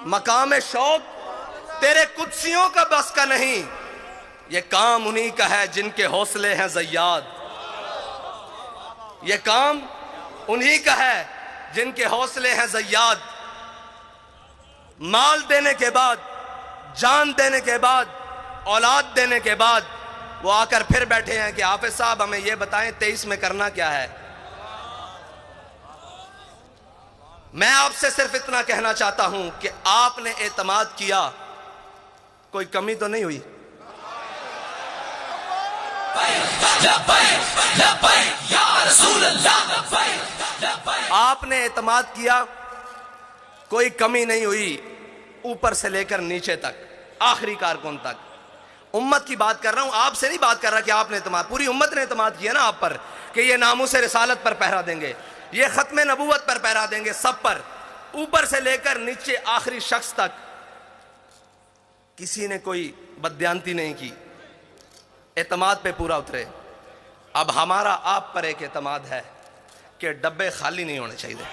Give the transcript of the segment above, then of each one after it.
मकाम शौक तेरे कुदसियों का बस का नहीं, ये काम उन्हीं का है जिनके हौसले हैं ज़य्याद। ये काम उन्हीं का है जिनके हौसले हैं ज़य्याद। माल देने के बाद, जान देने के बाद, औलाद देने के बाद वो आकर फिर बैठे हैं कि हाफिज साहब हमें ये बताएं 23 में करना क्या है। मैं आपसे सिर्फ इतना कहना चाहता हूं कि आपने एतमाद किया, कोई कमी तो नहीं हुई। आपने एतमाद किया, कोई कमी नहीं हुई, ऊपर से लेकर नीचे तक, आखिरी कारकुन तक। उम्मत की बात कर रहा हूं, आपसे नहीं बात कर रहा कि आपने एतमाद, पूरी उम्मत ने एतमाद किया ना आप पर कि ये नामूसे रिसालत पर पहरा देंगे, ये खत्मे नबूवत पर पहरा देंगे, सब पर, ऊपर से लेकर नीचे आखिरी शख्स तक। किसी ने कोई बदयांती नहीं की, एतमाद पे पूरा उतरे। अब हमारा आप पर एक एतमाद है कि डब्बे खाली नहीं होने चाहिए।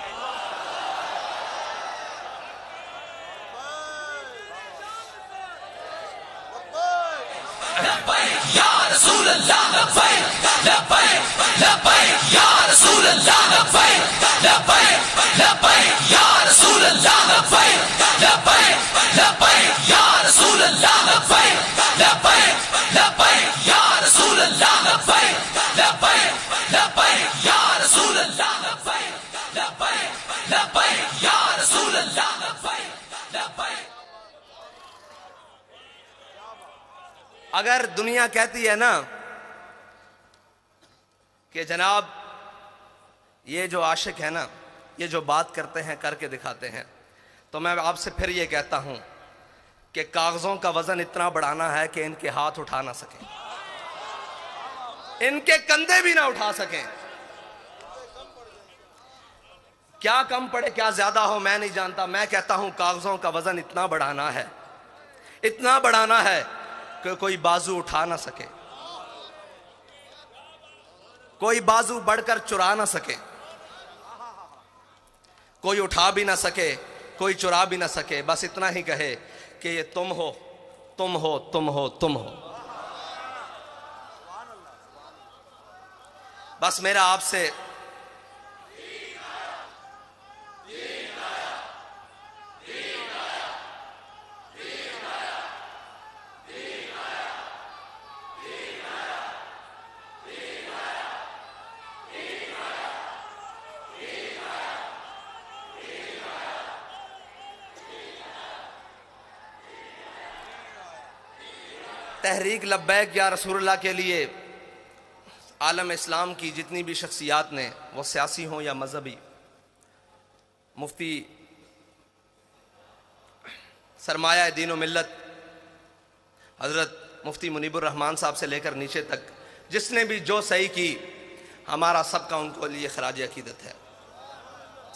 अगर दुनिया कहती है ना कि जनाब ये जो आशिक है ना, ये जो बात करते हैं करके दिखाते हैं, तो मैं आपसे फिर ये कहता हूं कि कागजों का वजन इतना बढ़ाना है कि इनके हाथ उठा ना सकें, इनके कंधे भी ना उठा सकें। क्या कम पड़े क्या ज्यादा हो मैं नहीं जानता, मैं कहता हूं कागजों का वजन इतना बढ़ाना है, इतना बढ़ाना है कि कोई बाजू उठा ना सके, कोई बाजू बढ़कर चुरा ना सके, कोई उठा भी ना सके, कोई चुरा भी ना सके। बस इतना ही कहे कि ये तुम हो, तुम हो, तुम हो, तुम हो। बस मेरा आपसे तहरीक लब्बैक या रसूलुल्लाह के लिए आलम इस्लाम की जितनी भी शख्सियात ने, वो सियासी हों या मजहबी, मुफ्ती सरमाया दीन व मिल्लत हज़रत मुफ्ती मुनीबुर रहमान साहब से लेकर नीचे तक जिसने भी जो सही की, हमारा सबका उनको लिए खराज अकीदत है।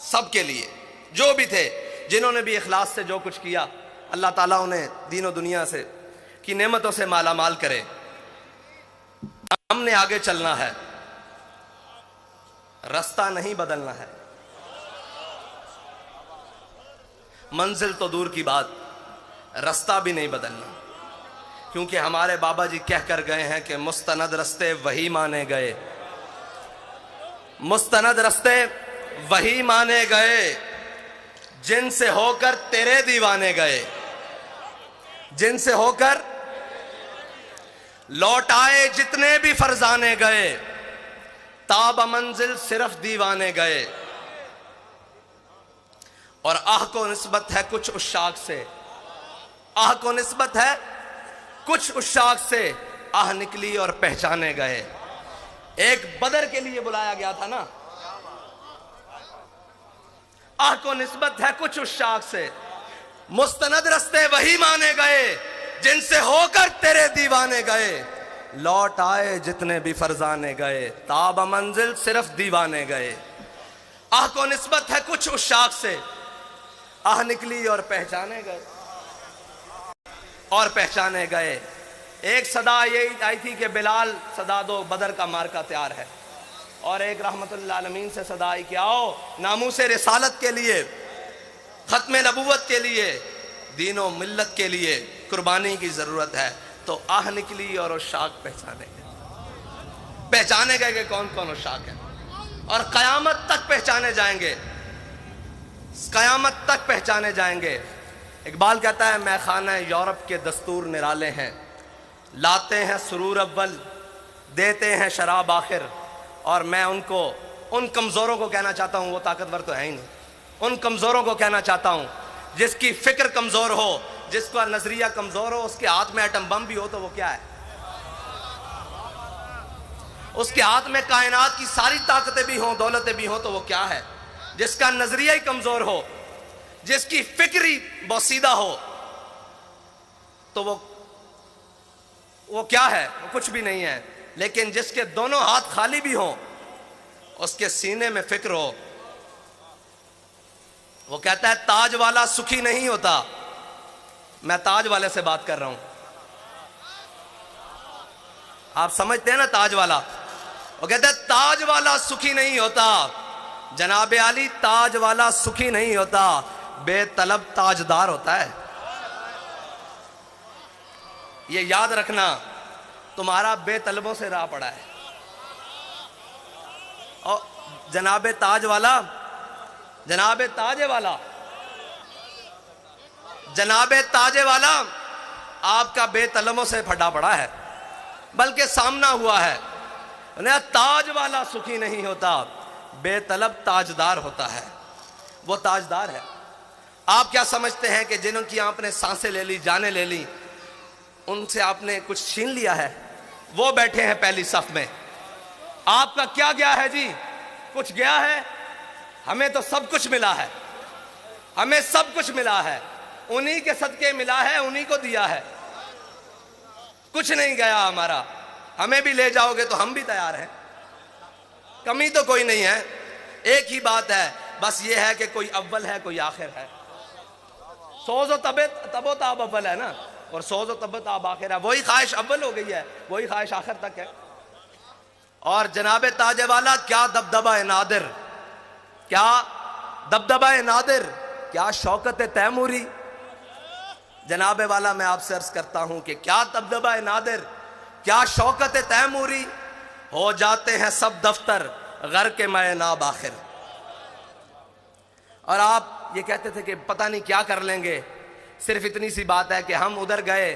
सबके लिए जो भी थे, जिन्होंने भी इखलास से जो कुछ किया, अल्लाह ताला उन्हें दीन व दुनिया से की नेमतों से माला माल करे। हमने आगे चलना है, रास्ता नहीं बदलना है। मंजिल तो दूर की बात, रास्ता भी नहीं बदलना, क्योंकि हमारे बाबा जी कह कर गए हैं कि मुस्तनद रस्ते वही माने गए, मुस्तनद रस्ते वही माने गए जिनसे होकर तेरे दीवाने गए, जिनसे होकर लौट आए जितने भी फरजाने गए, ताब मंजिल सिर्फ दीवाने गए। और आह को निस्बत है कुछ उशाक से, आह को निस्बत है कुछ उशाक से, आह निकली और पहचाने गए। एक बदर के लिए बुलाया गया था ना, आह को निस्बत है कुछ उशाक से, मुस्तनद रस्ते वही माने गए जिनसे होकर तेरे दीवाने गए, लौट आए जितने भी फरजाने गए, ताब मंजिल सिर्फ दीवाने गए। आह को निस्बत है कुछ उशाक से, आह निकली और पहचाने गए, और पहचाने गए। एक सदा यही आई थी कि बिलाल सदा दो, बदर का मार्का तैयार है, और एक रहमतुल्लिल आलमीन से सदा आई कि आओ नामूसे रिसालत के लिए, खत्मे नबूवत के लिए, दीनों मिल्लत के लिए कुर्बानी की जरूरत है। तो आह निकली और उशाक पहचाने गए कि कौन कौन उशाक है, और कयामत तक पहचाने जाएंगे, कयामत तक पहचाने जाएंगे। इकबाल कहता है मैं खाना यूरोप के दस्तूर निराले हैं, लाते हैं सुरूर अव्वल, देते हैं शराब आखिर। और मैं उनको, उन कमज़ोरों को कहना चाहता हूँ, वो ताकतवर तो है ही नहीं, उन कमज़ोरों को कहना चाहता हूँ जिसकी फ़िक्र कमज़ोर हो, जिसका नज़रिया कमज़ोर हो, उसके हाथ में एटम बम भी हो तो वो क्या है, उसके हाथ में कायनात की सारी ताकतें भी हों, दौलतें भी हों तो वो क्या है। जिसका नज़रिया ही कमज़ोर हो, जिसकी फ़िक्र ही बोसीदा हो तो वो क्या है, वो कुछ भी नहीं है। लेकिन जिसके दोनों हाथ खाली भी हों, उसके सीने में फ़िक्र हो, वो कहता है ताज वाला सुखी नहीं होता। मैं ताज वाले से बात कर रहा हूं, आप समझते हैं ना ताज वाला। वो कहता है ताज वाला सुखी नहीं होता, जनाबे आली ताज वाला सुखी नहीं होता, बेतलब ताजदार होता है। ये याद रखना, तुम्हारा बेतलबों से राह पड़ा है। और जनाबे ताज वाला, जनाबे ताजे वाला, जनाबे ताजे वाला आपका बेतलबों से फटा पड़ा है, बल्कि सामना हुआ है। ताज वाला सुखी नहीं होता, बेतलब ताजदार होता है। वो ताजदार है। आप क्या समझते हैं कि जिनकी आपने सांसें ले ली, जाने ले ली, उनसे आपने कुछ छीन लिया है? वो बैठे हैं पहली सफ में। आपका क्या गया है जी? कुछ गया है? हमें तो सब कुछ मिला है, हमें सब कुछ मिला है, उन्हीं के सदके मिला है, उन्हीं को दिया है, कुछ नहीं गया हमारा। हमें भी ले जाओगे तो हम भी तैयार हैं, कमी तो कोई नहीं है। एक ही बात है, बस ये है कि कोई अव्वल है, कोई आखिर है। सोज़ो तबो ताब अव्वल है ना, और सोज़ो तबो ताब आखिर है। वही ख्वाहिश अव्वल हो गई है, वही ख्वाहिश आखिर तक है। और जनाबे ताजे वाला क्या दबदबा है नादिर, क्या दबदबा है नादिर, क्या शौकत है तैमूरी। जनाबे वाला मैं आपसे अर्ज करता हूं कि क्या दबदबा है नादिर, क्या शौकत है तैमूरी। हो जाते हैं सब दफ्तर घर के मैं नाब आखिर। और आप ये कहते थे कि पता नहीं क्या कर लेंगे। सिर्फ इतनी सी बात है कि हम उधर गए,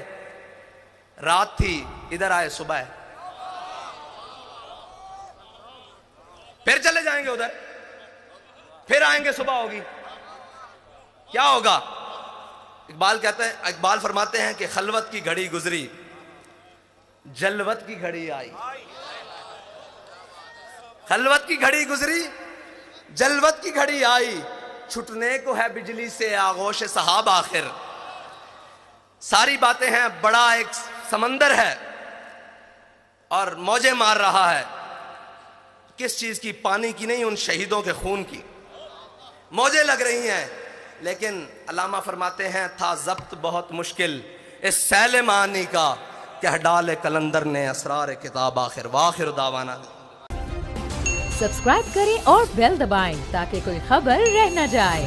रात थी, इधर आए सुबह, फिर चले जाएंगे उधर, फिर आएंगे सुबह होगी, क्या होगा? इकबाल कहते हैं, इकबाल फरमाते हैं कि खलवत की घड़ी गुजरी, जलवत की घड़ी आई। खलवत की घड़ी गुजरी, जलवत की घड़ी आई, छुटने को है बिजली से आगोश सहाब आखिर। सारी बातें हैं, बड़ा एक समंदर है और मौजें मार रहा है। किस चीज की? पानी की नहीं, उन शहीदों के खून की मौजें लग रही हैं। लेकिन अल्लामा फरमाते हैं था जब्त बहुत मुश्किल इस सैल मानी का, कह डाले कलंदर ने असरार किताब आखिर। वाखिर दावाना। सब्सक्राइब करें और बेल दबाएं ताकि कोई खबर रह न जाए।